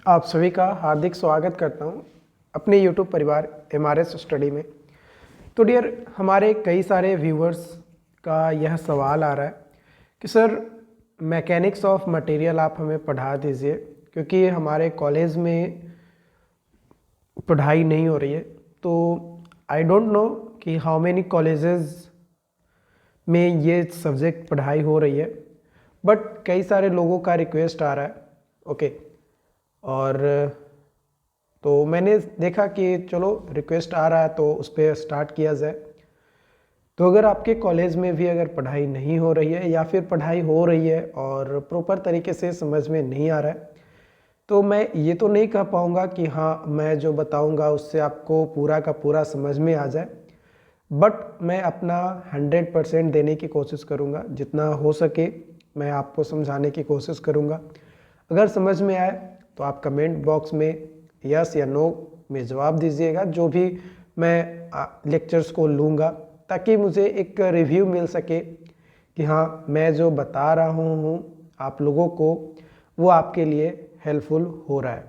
आप सभी का हार्दिक स्वागत करता हूं अपने YouTube परिवार MRS स्टडी में। तो डियर, हमारे कई सारे व्यूअर्स का यह सवाल आ रहा है कि सर मैकेनिक्स ऑफ मटेरियल आप हमें पढ़ा दीजिए, क्योंकि हमारे कॉलेज में पढ़ाई नहीं हो रही है। तो आई डोंट नो कि हाउ मेनी कॉलेजेस में ये सब्जेक्ट पढ़ाई हो रही है, बट कई सारे लोगों का रिक्वेस्ट आ रहा है। ओके, और तो मैंने देखा कि चलो रिक्वेस्ट आ रहा है तो उस पर स्टार्ट किया जाए। तो अगर आपके कॉलेज में भी अगर पढ़ाई नहीं हो रही है या फिर पढ़ाई हो रही है और प्रॉपर तरीके से समझ में नहीं आ रहा है, तो मैं ये तो नहीं कह पाऊँगा कि हाँ मैं जो बताऊँगा उससे आपको पूरा का पूरा समझ में आ जाए, बट मैं अपना 100% देने की कोशिश करूँगा। जितना हो सके मैं आपको समझाने की कोशिश करूँगा। अगर समझ में आए तो आप कमेंट बॉक्स में यस या नो में जवाब दीजिएगा, जो भी मैं लेक्चर्स को लूँगा, ताकि मुझे एक रिव्यू मिल सके कि हाँ मैं जो बता रहा हूँ आप लोगों को वो आपके लिए हेल्पफुल हो रहा है।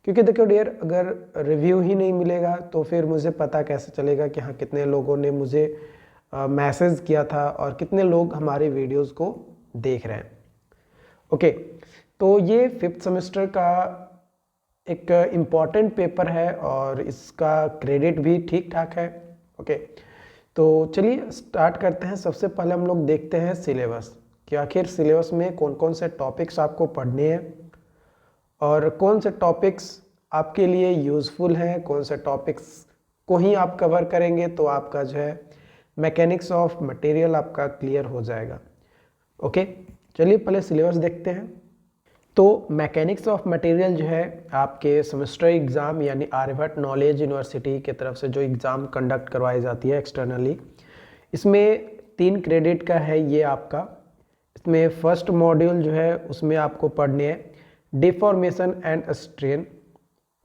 क्योंकि देखो डियर, अगर रिव्यू ही नहीं मिलेगा तो फिर मुझे पता कैसे चलेगा कि हाँ कितने लोगों ने मुझे मैसेज किया था और कितने लोग हमारी वीडियोस को देख रहे हैं। ओके, तो ये 5th सेमेस्टर का एक इम्पॉर्टेंट पेपर है और इसका क्रेडिट भी ठीक ठाक है। ओके, तो चलिए स्टार्ट करते हैं। सबसे पहले हम लोग देखते हैं सिलेबस, कि आखिर सिलेबस में कौन कौन से टॉपिक्स आपको पढ़ने हैं और कौन से टॉपिक्स आपके लिए यूज़फुल हैं, कौन से टॉपिक्स को ही आप कवर करेंगे तो आपका जो है मैकेनिक्स ऑफ मटेरियल आपका क्लियर हो जाएगा। ओके, चलिए पहले सिलेबस देखते हैं। तो मैकेनिक्स ऑफ मटेरियल जो है आपके सेमेस्टर एग्ज़ाम यानी आर्यभट्ट नॉलेज यूनिवर्सिटी की तरफ से जो एग्ज़ाम कंडक्ट करवाई जाती है एक्सटर्नली, इसमें 3 क्रेडिट का है ये आपका। इसमें फर्स्ट मॉड्यूल जो है उसमें आपको पढ़ने हैं डिफॉर्मेशन एंड स्ट्रेन,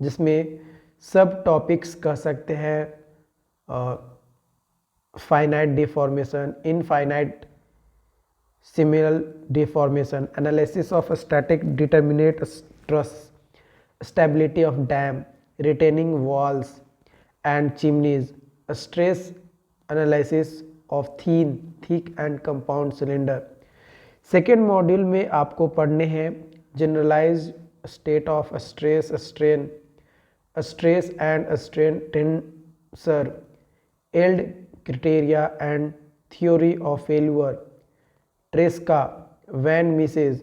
जिसमें सब टॉपिक्स कह सकते हैं finite deformation, infinite similar deformation, analysis of static determinate stress, stability of dam, retaining walls and chimneys, stress analysis of thick and compound cylinder. Second module में आपको पढ़ने हैं generalize state of stress strain, stress and strain tensor, yield criteria and theory of failure, Tresca, von Mises,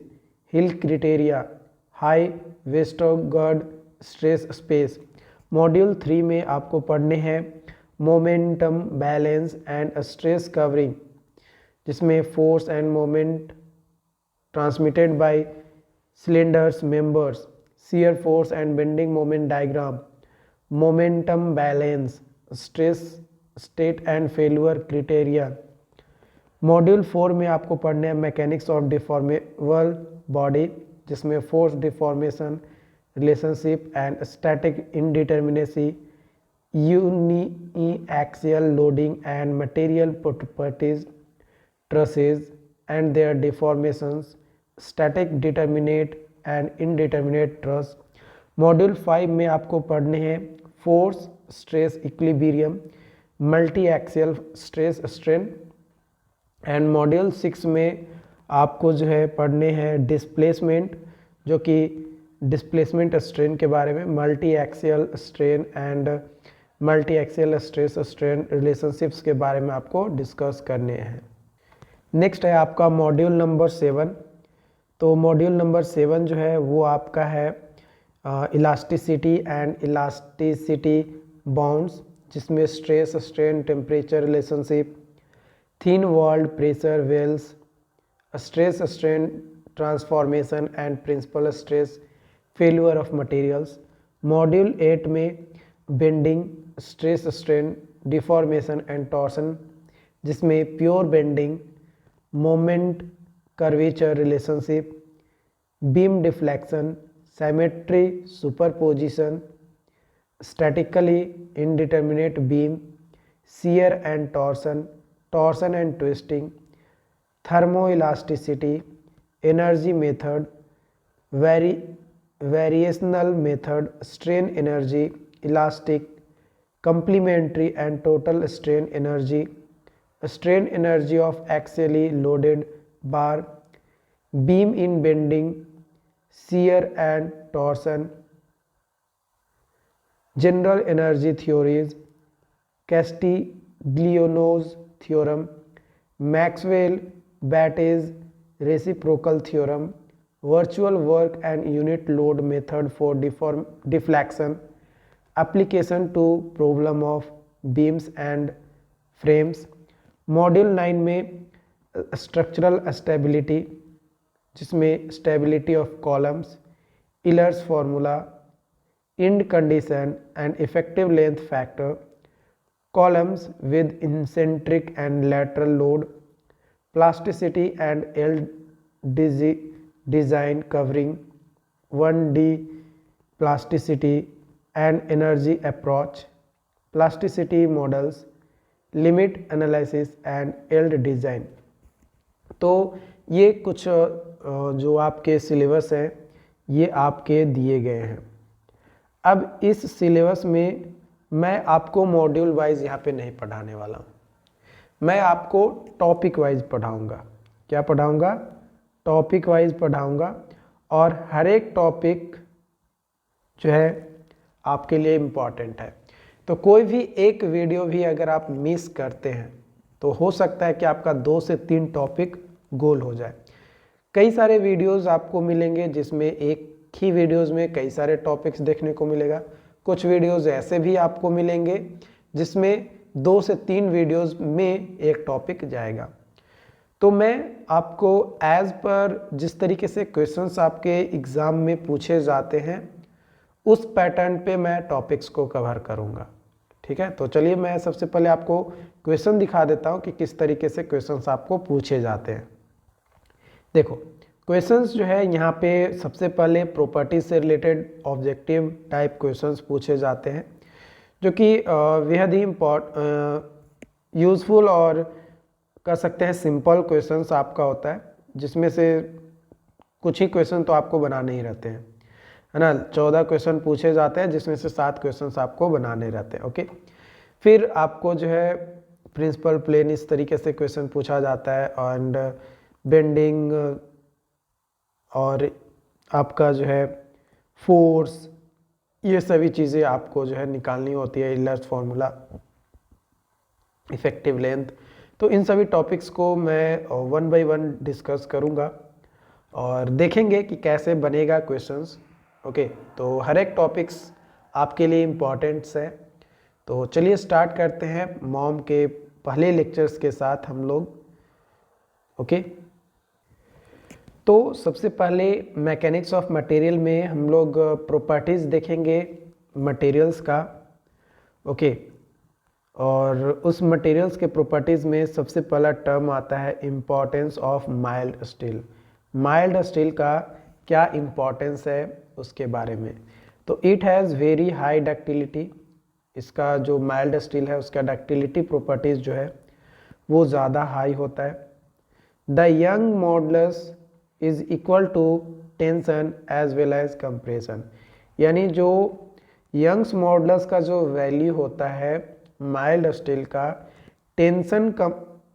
Hill criteria, Haigh Westergaard stress space. Module 3 में आपको पढ़ने हैं momentum balance and stress covering, जिसमें force end moment transmitted by cylinders members, shear force and bending moment diagram, momentum balance, stress state and failure criteria। Module 4 में आपको पढ़ने हैं mechanics of deformable body, जिसमें force deformation relationship and static indeterminacy, uniaxial loading and material properties, trusses and their deformations, static determinate and indeterminate truss. Module 5 में आपको पढ़ने हैं force stress equilibrium, multiaxial stress strain. And module 6 में आपको जो है पढ़ने हैं डिस्प्लेसमेंट, जो कि डिस्प्लेसमेंट स्ट्रेन के बारे में, multi axial strain and multi axial stress strain relationships के बारे में आपको डिस्कस करने हैं। नेक्स्ट है आपका मॉड्यूल नंबर 7। तो मॉड्यूल नंबर 7 जो है वो आपका है इलास्टिसिटी एंड इलास्टिसिटी बाउंड्स, जिसमें stress strain temperature relationship, thin walled pressure vessels, stress strain transformation and principal stress failure of materials. Module 8 में bending, stress strain deformation and torsion, जिसमें pure bending, moment curvature relationship, beam deflection, symmetry superposition, statically indeterminate beam, shear and torsion and twisting, thermoelasticity, energy method, variational method, strain energy, elastic, complementary and total strain energy, strain energy of axially loaded bar, beam in bending, shear and torsion, general energy theories, Castigliono's theorem, Maxwell-Battez reciprocal theorem, virtual work and unit load method for deflection, application to problem of beams and frames. Module 9 में structural stability, जिसमें stability of columns, Euler's formula, end condition and effective length factor, columns with eccentric and lateral load, plasticity and L design covering 1D plasticity and energy approach, plasticity models, limit analysis and L design। तो ये कुछ जो आपके syllabus हैं ये आपके दिए गए हैं। अब इस सिलेबस में मैं आपको मॉड्यूल वाइज यहाँ पे नहीं पढ़ाने वाला हूँ, मैं आपको टॉपिक वाइज पढ़ाऊँगा। क्या पढ़ाऊँगा? टॉपिक वाइज पढ़ाऊँगा, और हर एक टॉपिक जो है आपके लिए इम्पॉर्टेंट है। तो कोई भी एक वीडियो भी अगर आप मिस करते हैं तो हो सकता है कि आपका 2 से 3 टॉपिक गोल हो जाए। कई सारे वीडियोज़ आपको मिलेंगे जिसमें एक ही वीडियोज़ में कई सारे टॉपिक्स देखने को मिलेगा। कुछ वीडियोज़ ऐसे भी आपको मिलेंगे जिसमें 2 से 3 वीडियोज़ में एक टॉपिक जाएगा। तो मैं आपको एज पर जिस तरीके से क्वेश्चंस आपके एग्ज़ाम में पूछे जाते हैं उस पैटर्न पे मैं टॉपिक्स को कवर करूँगा। ठीक है, तो चलिए मैं सबसे पहले आपको क्वेश्चन दिखा देता हूँ कि किस तरीके से क्वेश्चंस आपको पूछे जाते हैं। देखो क्वेश्चंस जो है यहाँ पे सबसे पहले प्रॉपर्टी से रिलेटेड ऑब्जेक्टिव टाइप क्वेश्चंस पूछे जाते हैं, जो कि बेहद ही यूज़फुल और कर सकते हैं सिंपल क्वेश्चंस आपका होता है, जिसमें से कुछ ही क्वेश्चन तो आपको बनाने ही रहते हैं, है ना। 14 क्वेश्चन पूछे जाते हैं जिसमें से 7 क्वेश्चन आपको बनाने रहते हैं। ओके, फिर आपको जो है प्रिंसिपल प्लेन इस तरीके से क्वेश्चन पूछा जाता है, एंड बेंडिंग और आपका जो है फोर्स, ये सभी चीज़ें आपको जो है निकालनी होती है, इलर्स फार्मूला, इफेक्टिव लेंथ। तो इन सभी टॉपिक्स को मैं 1 बाय 1 डिस्कस करूँगा और देखेंगे कि कैसे बनेगा क्वेश्चंस। ओके, तो हर एक टॉपिक्स आपके लिए इम्पॉर्टेंट्स है। तो चलिए स्टार्ट करते हैं मॉम के पहले लेक्चर्स के साथ हम लोग। ओके, तो सबसे पहले मैकेनिक्स ऑफ मटेरियल में हम लोग प्रॉपर्टीज़ देखेंगे मटेरियल्स का। ओके, और उस मटेरियल्स के प्रॉपर्टीज़ में सबसे पहला टर्म आता है importance of mild steel. Mild steel का क्या इम्पॉर्टेंस है उसके बारे में। तो it has very high ductility, इसका जो माइल्ड स्टील है उसका डक्टिलिटी प्रॉपर्टीज़ जो है वो ज़्यादा हाई होता है। The Young modulus is equal to tension as well as compression, यानी जो यंग्स मॉडुलस का जो वैल्यू होता है माइल्ड स्टील का, टेंशन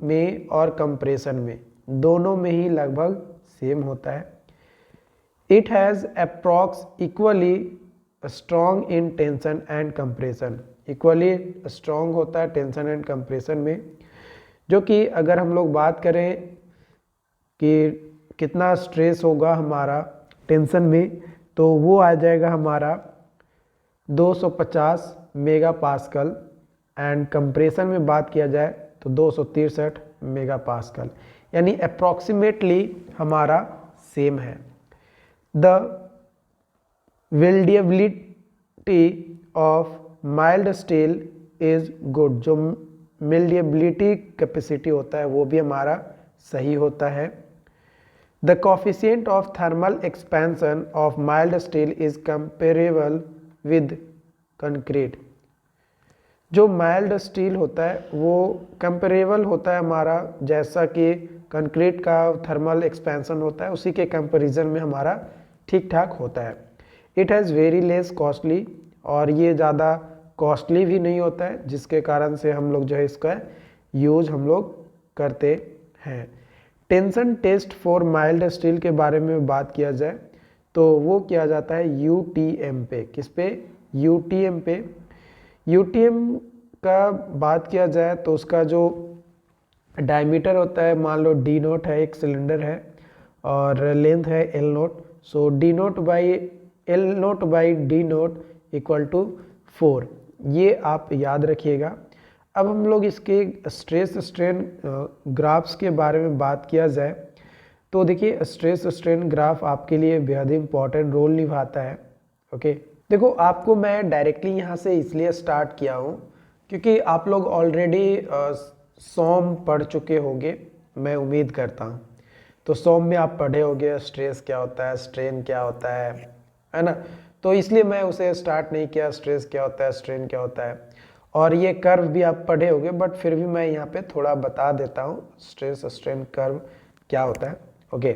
में और कंप्रेशन में दोनों में ही लगभग सेम होता है। It has approx equally strong in tension and compression, equally strong होता है टेंशन एंड कंप्रेशन में, जो कि अगर हम लोग बात करें कि कितना स्ट्रेस होगा हमारा टेंशन में, तो वो आ जाएगा हमारा 250 मेगा पास्कल, एंड कंप्रेशन में बात किया जाए तो 263 मेगा पास्कल, यानी अप्रॉक्सीमेटली हमारा सेम है। The weldability of mild steel is good, जो मेल्डिएबिलिटी कैपेसिटी होता है वो भी हमारा सही होता है। The coefficient of thermal expansion of mild steel is comparable with concrete, जो माइल्ड स्टील होता है वो कंपेरेबल होता है हमारा, जैसा कि कंक्रीट का थर्मल एक्सपेंशन होता है उसी के कंपैरिजन में हमारा ठीक ठाक होता है। It has very less costly, और ये ज़्यादा कॉस्टली भी नहीं होता है, जिसके कारण से हम लोग जो है इसका यूज हम लोग करते हैं। Tension test for mild steel के बारे में बात किया जाए तो वो किया जाता है यूटीएम पे। किस पे? यूटीएम पे। यूटीएम का बात किया जाए तो उसका जो डायमीटर होता है, मान लो डी नोट है, एक सिलेंडर है और लेंथ है L naught, so D naught by L naught by D naught equal to 4, ये आप याद रखिएगा। अब हम लोग इसके स्ट्रेस स्ट्रेन ग्राफ्स के बारे में बात किया जाए तो देखिए स्ट्रेस स्ट्रेन ग्राफ आपके लिए बेहद इंपॉर्टेंट रोल निभाता है। ओके, देखो आपको मैं डायरेक्टली यहाँ से इसलिए स्टार्ट किया हूँ क्योंकि आप लोग ऑलरेडी सॉम पढ़ चुके होंगे, मैं उम्मीद करता हूँ। तो सॉम में आप पढ़े होंगे स्ट्रेस क्या होता है, स्ट्रेन क्या होता है ना। तो इसलिए मैं उसे स्टार्ट नहीं किया, स्ट्रेस क्या होता है, स्ट्रेन क्या होता है, और ये कर्व भी आप पढ़े होंगे, बट फिर भी मैं यहाँ पे थोड़ा बता देता हूँ स्ट्रेस स्ट्रेन कर्व क्या होता है। ओके,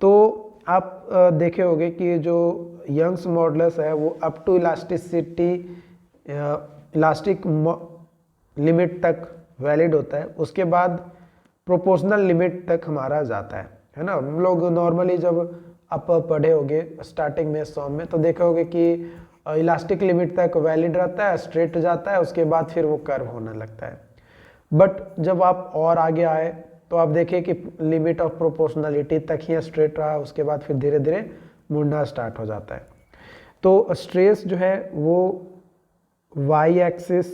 तो आप देखे होंगे कि जो यंग्स मॉडुलस है वो up to elasticity elastic limit तक वैलिड होता है, उसके बाद प्रोपोर्शनल लिमिट तक हमारा जाता है ना। हम लोग नॉर्मली जब आप पढ़े होंगे स्टार्टिंग में सॉम में तो देखे होंगे कि इलास्टिक लिमिट तक वैलिड रहता है, स्ट्रेट जाता है, उसके बाद फिर वो कर्व होने लगता है। बट जब आप और आगे आए तो आप देखें कि लिमिट ऑफ प्रोपोर्शनलिटी तक ही स्ट्रेट रहा, उसके बाद फिर धीरे धीरे मुड़ना स्टार्ट हो जाता है। तो स्ट्रेस जो है वो वाई एक्सिस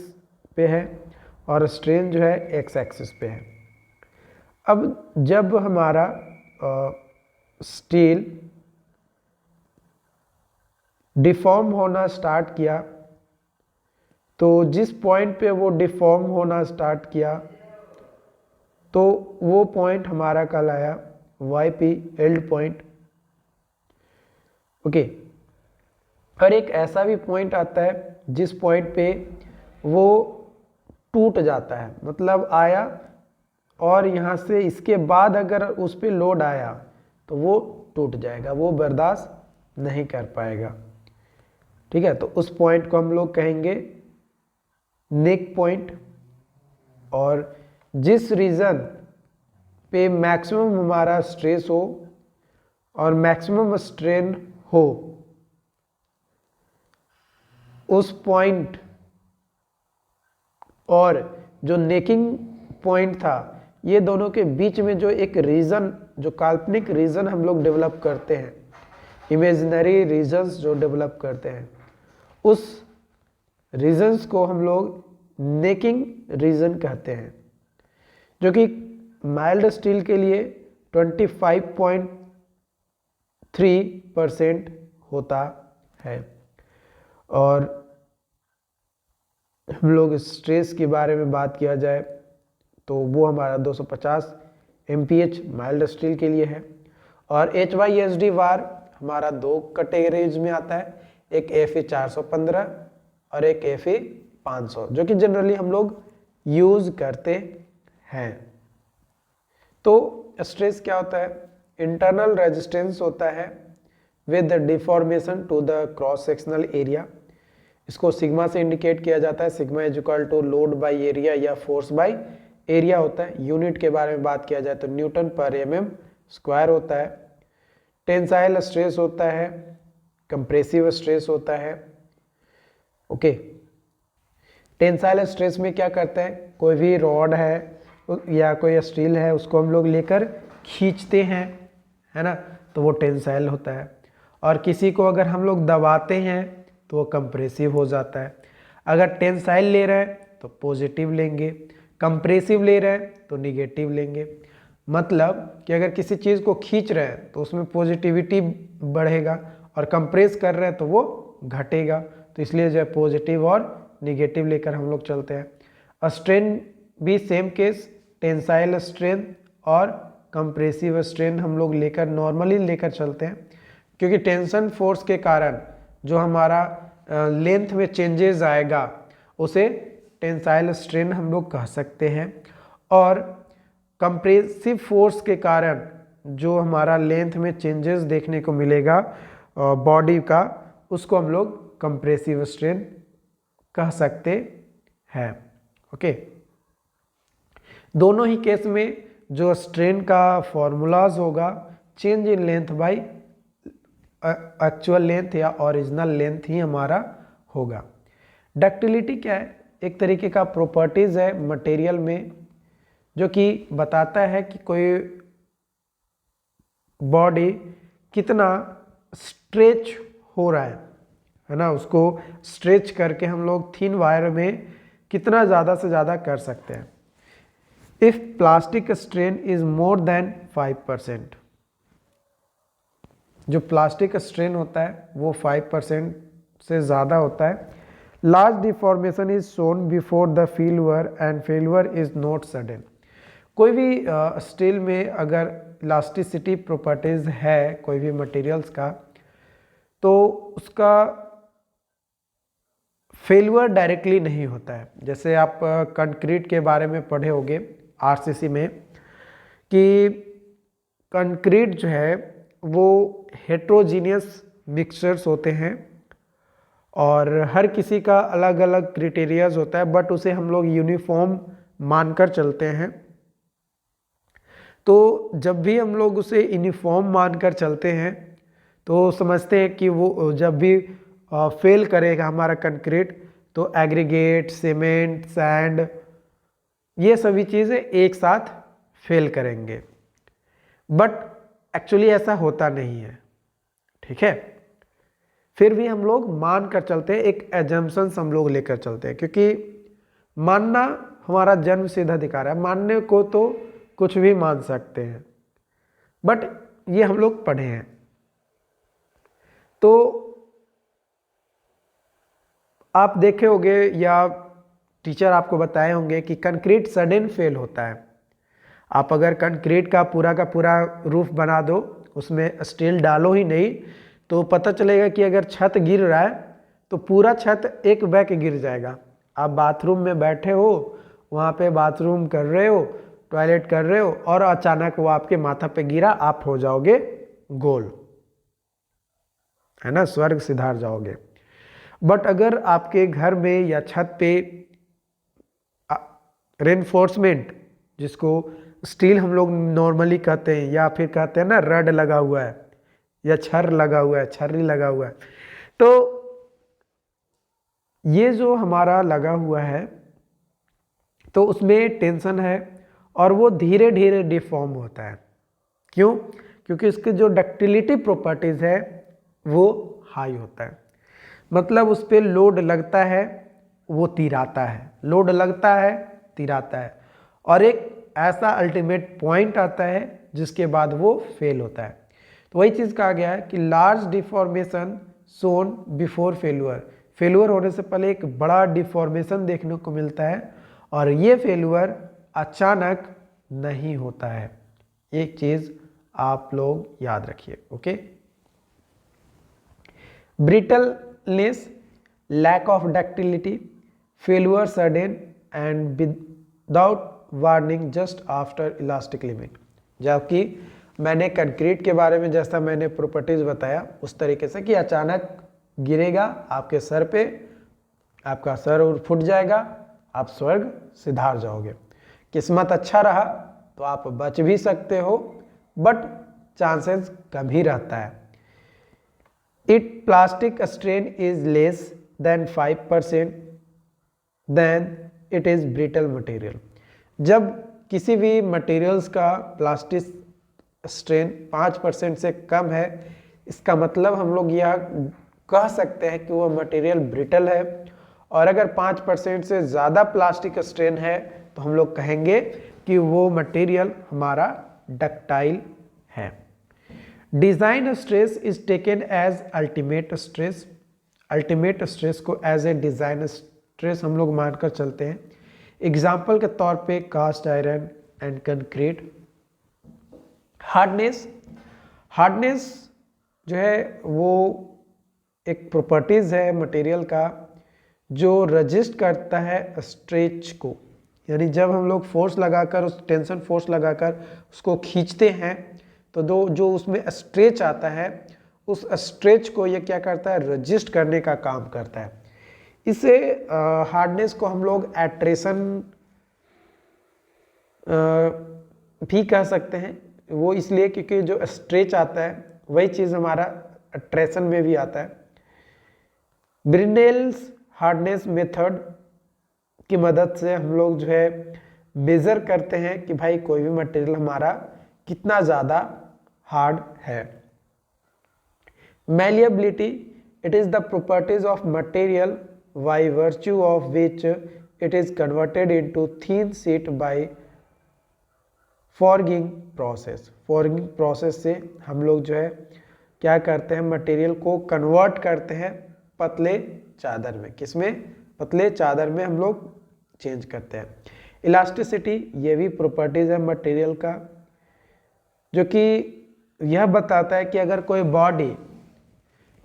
पे है और स्ट्रेन जो है एक्स एक्सिस पे है। अब जब हमारा स्टील डिफॉर्म होना स्टार्ट किया तो जिस पॉइंट पे वो डिफॉर्म होना स्टार्ट किया तो वो पॉइंट हमारा कहलाया Y P yield point. Okay, और एक ऐसा भी पॉइंट आता है जिस पॉइंट पे वो टूट जाता है, मतलब आया और यहाँ से इसके बाद अगर उस पे लोड आया तो वो टूट जाएगा, वो बर्दाश्त नहीं कर पाएगा। ठीक है, तो उस पॉइंट को हम लोग कहेंगे नेक पॉइंट। और जिस रीजन पे मैक्सिमम हमारा स्ट्रेस हो और मैक्सिमम स्ट्रेन हो उस पॉइंट और जो नेकिंग पॉइंट था, ये दोनों के बीच में जो एक रीजन, जो काल्पनिक रीजन हम लोग डेवलप करते हैं, इमेजिनरी रीजन्स जो डेवलप करते हैं, उस रीजन्स को हम लोग नेकिंग रीजन कहते हैं, जो कि माइल्ड स्टील के लिए 25.3% होता है। और हम लोग स्ट्रेस के बारे में बात किया जाए तो वो हमारा 250 MPH माइल्ड स्टील के लिए है। और HYSD वार हमारा दो कैटेगरीज में आता है, एक Fe 415 और एक Fe 500, जो कि जनरली हम लोग यूज करते हैं। तो स्ट्रेस क्या होता है? इंटरनल रेजिस्टेंस होता है with deformation to the cross sectional area. इसको सिग्मा से इंडिकेट किया जाता है। Sigma is equal to load by area या फोर्स बाई एरिया होता है। यूनिट के बारे में बात किया जाए तो न्यूटन पर mm स्क्वायर होता है। टेंसाइल स्ट्रेस होता है, कंप्रेसिव स्ट्रेस होता है। ओके, टेंसाइल स्ट्रेस में क्या करते हैं, कोई भी रॉड है या कोई स्टील है उसको हम लोग लेकर खींचते हैं, है ना, तो वो टेंसाइल होता है। और किसी को अगर हम लोग दबाते हैं तो वो कंप्रेसिव हो जाता है। अगर टेंसाइल ले रहे हैं तो पॉजिटिव लेंगे, कंप्रेसिव ले रहे हैं तो निगेटिव लेंगे। मतलब कि अगर किसी चीज़ को खींच रहे हैं तो उसमें पॉजिटिविटी बढ़ेगा और कंप्रेस कर रहे हैं तो वो घटेगा। तो इसलिए जो है पॉजिटिव और निगेटिव लेकर हम लोग चलते हैं। स्ट्रेन भी सेम केस, टेंसाइल स्ट्रेन और कंप्रेसिव स्ट्रेन हम लोग लेकर नॉर्मली लेकर चलते हैं, क्योंकि टेंशन फोर्स के कारण जो हमारा लेंथ में चेंजेस आएगा उसे टेंसाइल स्ट्रेन हम लोग कह सकते हैं। और कंप्रेसिव फोर्स के कारण जो हमारा लेंथ में चेंजेस देखने को मिलेगा बॉडी का, उसको हम लोग कंप्रेसिव स्ट्रेन कह सकते हैं। ओके, दोनों ही केस में जो स्ट्रेन का फॉर्मूलाज होगा change in length by actual length या ओरिजिनल लेंथ ही हमारा होगा। डक्टिलिटी क्या है? एक तरीके का प्रॉपर्टीज है मटेरियल में जो कि बताता है कि कोई बॉडी कितना स्ट्रेच हो रहा है ना, उसको स्ट्रेच करके हम लोग थिन वायर में कितना ज़्यादा से ज़्यादा कर सकते हैं। If plastic strain is more than 5%, जो प्लास्टिक स्ट्रेन होता है वो 5% से ज़्यादा होता है। Large deformation is shown before the failure and failure is not sudden. कोई भी स्टील में अगर इलास्टिसिटी प्रॉपर्टीज है कोई भी मटेरियल्स का, तो उसका फेल्यूर डायरेक्टली नहीं होता है। जैसे आप कंक्रीट के बारे में पढ़े होंगे आरसीसी में कि कंक्रीट जो है वो हेट्रोजीनियस मिक्सचर्स होते हैं और हर किसी का अलग अलग क्राइटेरियाज होता है, बट उसे हम लोग यूनिफॉर्म मानकर चलते हैं। तो जब भी हम लोग उसे यूनिफॉर्म मानकर चलते हैं तो समझते हैं कि वो जब भी फेल करेगा हमारा कंक्रीट तो एग्रीगेट, सीमेंट, सैंड, ये सभी चीज़ें एक साथ फेल करेंगे, बट एक्चुअली ऐसा होता नहीं है। ठीक है, फिर भी हम लोग मान कर चलते हैं, एक एजम्पशंस हम लोग लेकर चलते हैं, क्योंकि मानना हमारा जन्म सिद्ध अधिकार है। मानने को तो कुछ भी मान सकते हैं, बट ये हम लोग पढ़े हैं। तो आप देखे होंगे या टीचर आपको बताए होंगे कि कंक्रीट सडन फेल होता है। आप अगर कंक्रीट का पूरा रूफ बना दो, उसमें स्टील डालो ही नहीं, तो पता चलेगा कि अगर छत गिर रहा है तो पूरा छत एक बैक गिर जाएगा। आप बाथरूम में बैठे हो, वहाँ पे बाथरूम कर रहे हो, टॉयलेट कर रहे हो और अचानक वो आपके माथा पे गिरा, आप हो जाओगे गोल, है ना, स्वर्ग सिधार जाओगे। बट अगर आपके घर में या छत पे रेनफोर्समेंट, जिसको स्टील हम लोग नॉर्मली कहते हैं या फिर कहते हैं ना रड लगा हुआ है या छर लगा हुआ है, छर्री लगा हुआ है, तो ये जो हमारा लगा हुआ है तो उसमें टेंशन है और वो धीरे धीरे डिफॉर्म होता है। क्यों? क्योंकि इसकी जो डक्टिलिटी प्रॉपर्टीज है वो हाई होता है। मतलब उस पर लोड लगता है, वो तिराता है, लोड लगता है, तिराता है, और एक ऐसा अल्टीमेट पॉइंट आता है जिसके बाद वो फेल होता है। तो वही चीज़ कहा गया है कि large deformation shown before failure. Failure होने से पहले एक बड़ा डिफॉर्मेशन देखने को मिलता है और ये फेल्यूर अचानक नहीं होता है। एक चीज़ आप लोग याद रखिए। Okay, brittleness, lack of ductility, failure sudden and without warning just after elastic limit. जबकि मैंने कंक्रीट के बारे में जैसा मैंने प्रॉपर्टीज बताया उस तरीके से कि अचानक गिरेगा आपके सर पे, आपका सर फूट जाएगा, आप स्वर्ग सिधार जाओगे। किस्मत अच्छा रहा तो आप बच भी सकते हो, बट चांसेस कम ही रहता है। It plastic strain is less than 5% then it is brittle material. जब किसी भी मटेरियल्स का प्लास्टिक स्ट्रेन 5% से कम है, इसका मतलब हम लोग यह कह सकते हैं कि वह मटेरियल ब्रिटल है। और अगर 5% से ज़्यादा प्लास्टिक स्ट्रेन है तो हम लोग कहेंगे कि वो मटेरियल हमारा डक्टाइल है। Design stress is taken as ultimate stress. Ultimate stress को एज ए डिज़ाइन स्ट्रेस हम लोग मानकर चलते हैं। एग्जाम्पल के तौर पे cast iron and concrete. Hardness, hardness जो है वो एक प्रॉपर्टीज़ है मटेरियल का जो रजिस्ट करता है स्ट्रेच को। यानी जब हम लोग फोर्स लगाकर, उस टेंशन फोर्स लगाकर उसको खींचते हैं तो जो उसमें स्ट्रेच आता है उस स्ट्रेच को ये क्या करता है, रजिस्ट करने का काम करता है। इसे हार्डनेस को हम लोग एट्रेशन भी कह सकते हैं। वो इसलिए क्योंकि जो स्ट्रेच आता है वही चीज़ हमारा एट्रेशन में भी आता है। ब्रिनेल्स हार्डनेस मेथड की मदद से हम लोग जो है मेज़र करते हैं कि भाई कोई भी मटेरियल हमारा कितना ज़्यादा हार्ड है। Malleability, it is the properties of material by virtue of which it is converted into thin sheet by forging process. Forging process से हम लोग जो है क्या करते हैं, मटेरियल को कन्वर्ट करते हैं पतले चादर में। किसमें, पतले चादर में हम लोग चेंज करते हैं। इलास्टिसिटी, ये भी प्रॉपर्टीज है मटेरियल का, जो कि यह बताता है कि अगर कोई बॉडी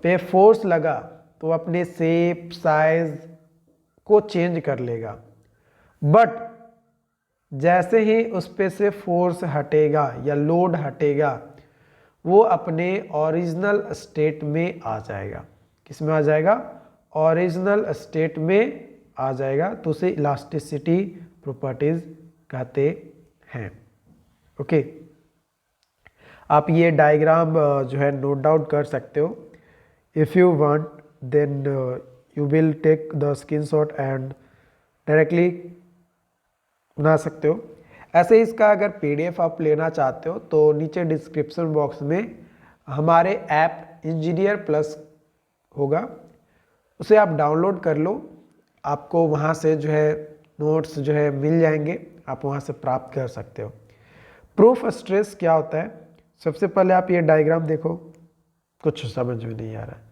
पे फोर्स लगा तो अपने शेप साइज को चेंज कर लेगा, बट जैसे ही उस पे से फोर्स हटेगा या लोड हटेगा वो अपने ओरिजिनल स्टेट में आ जाएगा। किस में आ जाएगा, ओरिजिनल स्टेट में आ जाएगा। तो उसे इलास्टिसिटी प्रॉपर्टीज कहते हैं। ओके, आप ये डायग्राम जो है नोट डाउन कर सकते हो। If you want then you will take the screenshot and directly बना सकते हो। ऐसे ही इसका अगर पीडीएफ आप लेना चाहते हो तो नीचे डिस्क्रिप्शन बॉक्स में हमारे ऐप इंजीनियर प्लस होगा, उसे आप डाउनलोड कर लो। आपको वहाँ से जो है नोट्स जो है मिल जाएंगे, आप वहाँ से प्राप्त कर सकते हो। प्रूफ स्ट्रेस क्या होता है, सबसे पहले आप ये डायग्राम देखो। कुछ समझ में नहीं आ रहा है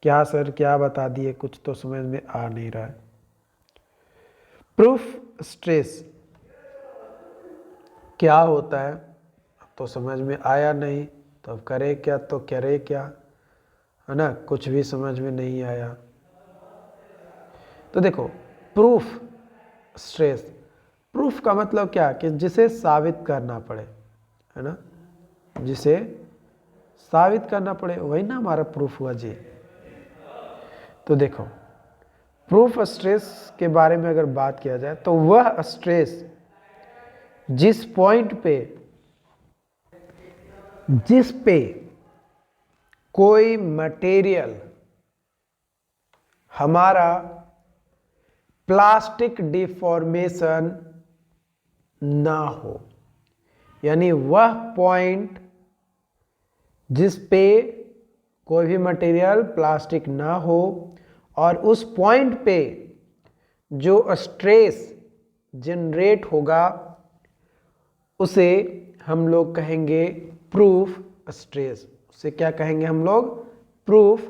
क्या सर, क्या बता दिए, कुछ तो समझ में आ नहीं रहा है। प्रूफ स्ट्रेस क्या होता है तो समझ में आया नहीं, तो अब करे क्या, तो करे क्या, है ना, कुछ भी समझ में नहीं आया। तो देखो, प्रूफ स्ट्रेस, प्रूफ का मतलब क्या, कि जिसे साबित करना पड़े, है ना, जिसे साबित करना पड़े, वही ना हमारा प्रूफ हुआ जी। तो देखो, प्रूफ स्ट्रेस के बारे में अगर बात किया जाए तो वह स्ट्रेस जिस पे कोई मटेरियल हमारा प्लास्टिक डिफॉर्मेशन ना हो, यानी वह पॉइंट जिस पे कोई भी मटेरियल प्लास्टिक ना हो और उस पॉइंट पे जो स्ट्रेस जनरेट होगा उसे हम लोग कहेंगे प्रूफ स्ट्रेस। उसे क्या कहेंगे हम लोग, proof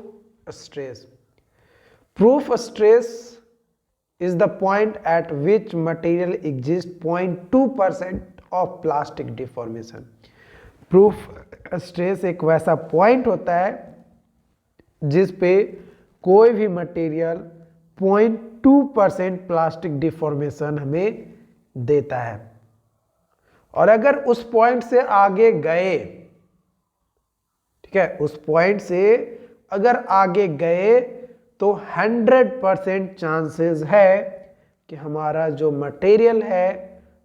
stress. Proof stress is the point at which material exists 0.2% of plastic deformation। Proof stress एक वैसा पॉइंट होता है जिस पे कोई भी मटेरियल 0.2% प्लास्टिक डिफॉर्मेशन हमें देता है, और अगर उस पॉइंट से आगे गए, ठीक है, उस पॉइंट से अगर आगे गए तो 100% चांसेस है कि हमारा जो मटेरियल है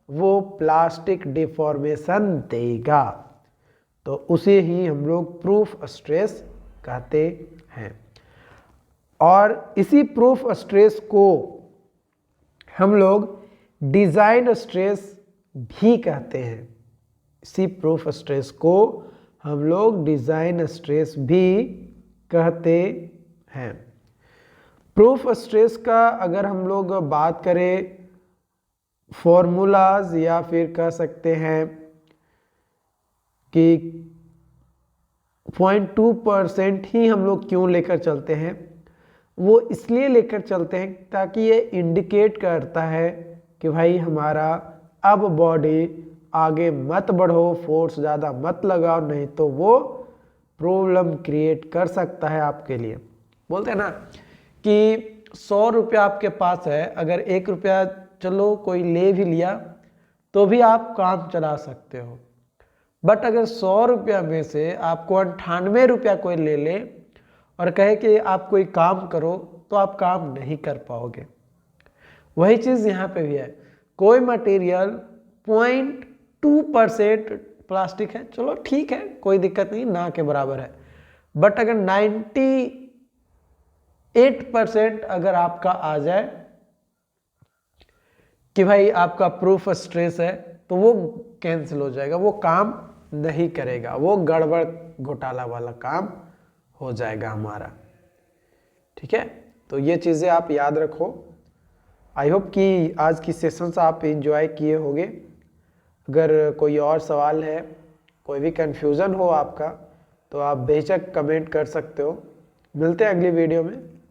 वो प्लास्टिक डिफॉर्मेशन देगा। तो उसे ही हम लोग प्रूफ स्ट्रेस कहते हैं। और इसी प्रूफ स्ट्रेस को हम लोग डिज़ाइन स्ट्रेस भी कहते हैं। इसी प्रूफ स्ट्रेस को हम लोग डिज़ाइन स्ट्रेस भी कहते हैं। प्रूफ स्ट्रेस का अगर हम लोग बात करें फॉर्मूलाज, या फिर कह सकते हैं कि 0.2% ही हम लोग क्यों लेकर चलते हैं, वो इसलिए लेकर चलते हैं ताकि ये इंडिकेट करता है कि भाई हमारा अब बॉडी आगे मत बढ़ो, फोर्स ज़्यादा मत लगाओ, नहीं तो वो प्रॉब्लम क्रिएट कर सकता है आपके लिए। बोलते हैं ना कि 100 रुपया आपके पास है, अगर 1 रुपया चलो कोई ले भी लिया तो भी आप काम चला सकते हो, बट अगर 100 रुपया में से आपको 98 रुपया कोई ले ले और कहे कि आप कोई काम करो, तो आप काम नहीं कर पाओगे। वही चीज़ यहाँ पे भी है, कोई मटेरियल 0.2% प्लास्टिक है, चलो ठीक है, कोई दिक्कत नहीं, ना के बराबर है। बट अगर 98% अगर आपका आ जाए कि भाई आपका प्रूफ स्ट्रेस है, तो वो कैंसिल हो जाएगा, वो काम नहीं करेगा, वो गड़बड़ घोटाला वाला काम हो जाएगा हमारा। ठीक है, तो ये चीज़ें आप याद रखो। आई होप कि आज की सेशंस आप एंजॉय किए होंगे। अगर कोई और सवाल है, कोई भी कन्फ्यूज़न हो आपका, तो आप बेशक कमेंट कर सकते हो। मिलते हैं अगली वीडियो में।